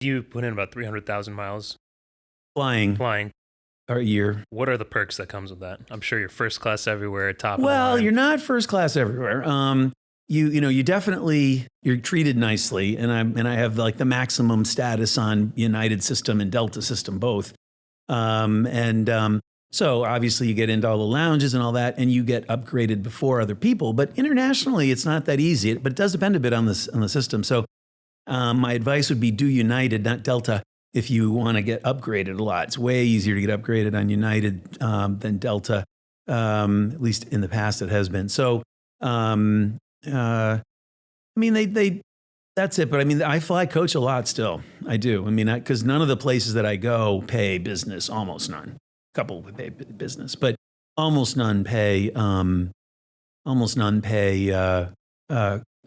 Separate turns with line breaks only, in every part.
You put in about 300,000 miles
flying a year.
What are the perks that comes with that? I'm sure you're first class everywhere, top of the
Well,
line.
you're not first class everywhere. You definitely, you're treated nicely, and I have like the maximum status on United system and Delta system both. So obviously you get into all the lounges and all that, and you get upgraded before other people. But internationally, it's not that easy. But it does depend a bit on the system. So my advice would be do United, not Delta, if you want to get upgraded a lot. It's way easier to get upgraded on United than Delta, at least in the past it has been. So, I mean, that's it. But I mean, I fly coach a lot still. I do. I mean, because none of the places that I go pay business, almost none. A couple would pay business, but almost none pay.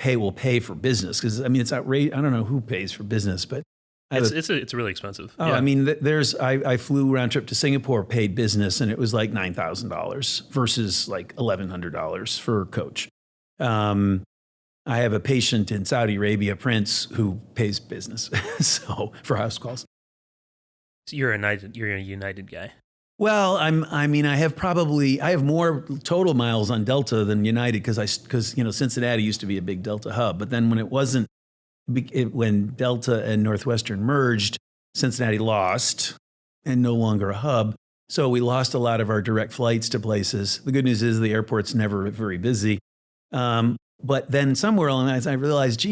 Will pay for business, because I mean it's outrageous. I don't know who pays for business, but
it's really expensive.
Oh, yeah. I mean, I flew round trip to Singapore, paid business, and it was like $9,000 versus like $1,100 for coach. I have a patient in Saudi Arabia, Prince, who pays business, so for house calls.
So you're a United guy.
Well, I have more total miles on Delta than United because Cincinnati used to be a big Delta hub, but then when Delta and Northwestern merged, Cincinnati lost and no longer a hub. So we lost a lot of our direct flights to places. The good news is the airport's never very busy. But then somewhere along the lines, I realized,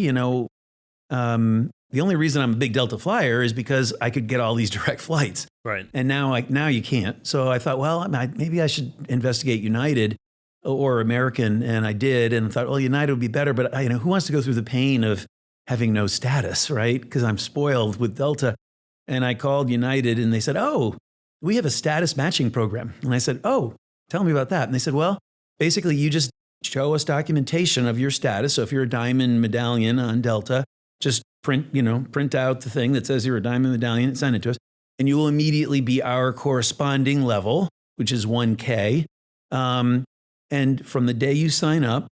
the only reason I'm a big Delta flyer is because I could get all these direct flights.
Right.
And now you can't. So I thought, well, maybe I should investigate United or American. And I did. And I thought, well, United would be better. But who wants to go through the pain of having no status, right? Because I'm spoiled with Delta. And I called United and they said, oh, we have a status matching program. And I said, oh, tell me about that. And they said, well, basically you just show us documentation of your status. So if you're a diamond medallion on Delta, just print out the thing that says you're a diamond medallion and send it to us. And you will immediately be our corresponding level, which is 1K. And from the day you sign up,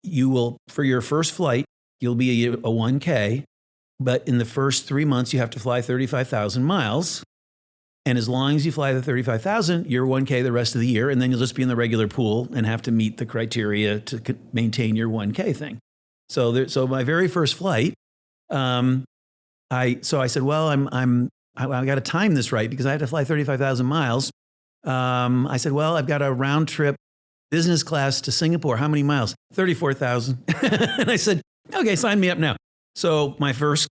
you will, for your first flight, you'll be a 1K. But in the first 3 months, you have to fly 35,000 miles. And as long as you fly the 35,000, you're 1K the rest of the year. And then you'll just be in the regular pool and have to meet the criteria to maintain your 1K thing. So my very first flight, I said, well, I got to time this right because I had to fly 35,000 miles. I said, well, I've got a round trip business class to Singapore. How many miles? 34,000. And I said, okay, sign me up now. So my first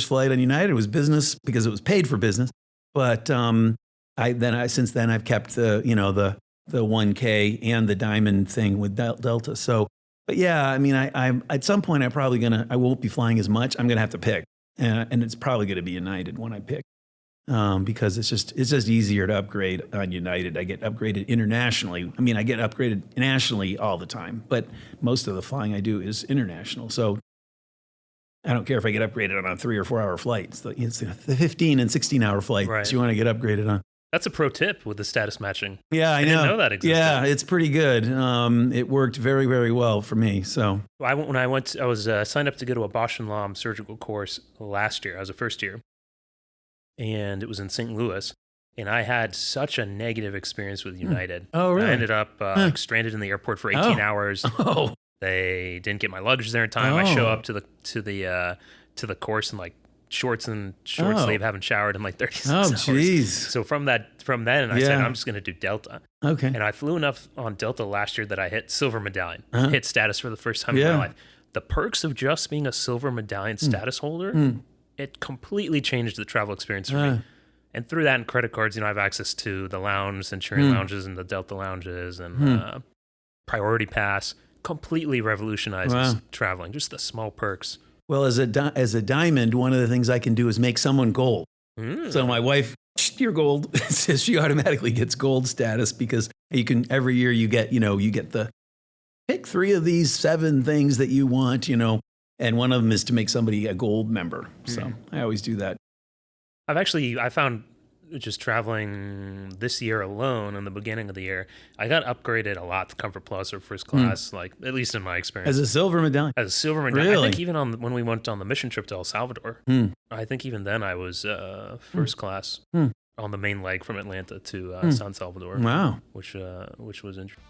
flight on United was business because it was paid for business. But since then I've kept the 1K and the diamond thing with Delta. So, but yeah, I mean, I at some point I won't be flying as much. I'm gonna have to pick, and it's probably gonna be United when I pick, because it's just easier to upgrade on United. I get upgraded internationally. I mean, I get upgraded nationally all the time, but most of the flying I do is international. So I don't care if I get upgraded on a 3 or 4 hour flight. It's the 15 and 16 hour flight that you want to get upgraded on.
That's a pro tip with the status matching.
Yeah, I know.
Didn't know that existed.
Yeah, it's pretty good. It worked very, very well for me. So
I was signed up to go to a Bausch and Lomb surgical course last year. I was a first year, and it was in St. Louis. And I had such a negative experience with United.
Oh, really?
I ended up stranded in the airport for 18 hours.
Oh.
They didn't get my luggage there in time. I show up to the course in like shorts and short sleeve, haven't showered in like 36 hours.
Oh, jeez.
So from then, I said, I'm just going to do Delta.
Okay.
And I flew enough on Delta last year that I hit silver medallion, hit status for the first time in my life. The perks of just being a silver medallion status holder, it completely changed the travel experience for me. And through that and credit cards, I have access to the lounge, Centurion lounges and the Delta lounges and Priority Pass. Completely revolutionizes traveling, just the small perks.
Well, as a diamond, one of the things I can do is make someone gold. So my wife, you're gold, says she automatically gets gold status because every year you get the pick 3 of these 7 things that you want, and one of them is to make somebody a gold member. So I always do that.
I found just traveling this year alone, in the beginning of the year, I got upgraded a lot to Comfort Plus or first class, like at least in my experience.
As a silver medallion?
As a silver medallion.
Really?
I think even when we went on the mission trip to El Salvador, I think even then I was first class on the main leg from Atlanta to San Salvador.
Wow.
Which was interesting.